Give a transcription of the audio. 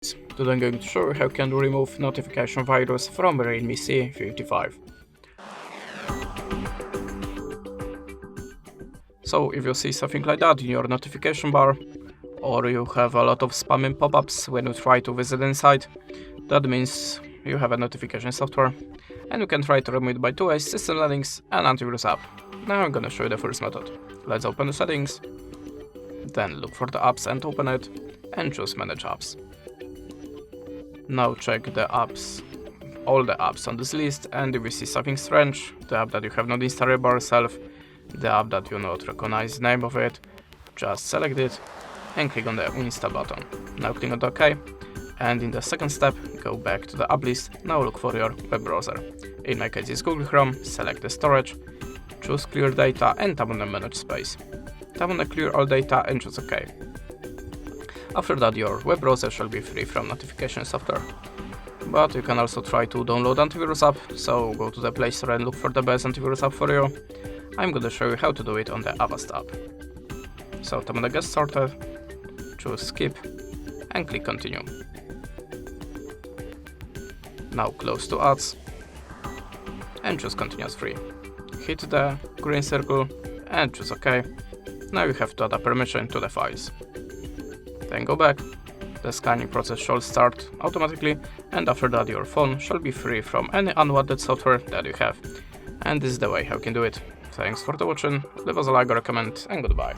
Today I'm going to show you how you can remove notification virus from Realme C55. So if you see something like that in your notification bar, or you have a lot of spamming pop-ups when you try to visit inside, that means you have a notification software, and you can try to remove it by two ways: system settings and antivirus app. Now I'm gonna show you the first method. Let's open the settings, then look for the apps and open it, and choose manage apps. Now check the apps, all the apps on this list, and if you see something strange, the app that you have not installed by yourself, the app that you not recognize the name of it, just select it and click on the uninstall button. Now click on OK, and in the second step, go back to the app list. Now look for your web browser. In my case it's Google Chrome, select the storage, choose clear data and tap on the manage space. Tap on the clear all data and choose OK. After that, your web browser shall be free from notification software. But you can also try to download antivirus app, so go to the Play Store and look for the best antivirus app for you. I'm gonna show you how to do it on the Avast app. So tap on the Get Started, choose Skip, and click Continue. Now close to Ads, and choose Continuous Free. Hit the green circle, and choose OK. Now you have to add a permission to the files. Then go back, the scanning process shall start automatically, and after that your phone shall be free from any unwanted software that you have. And this is the way how you can do it. Thanks for watching, leave us a like or a comment, and goodbye.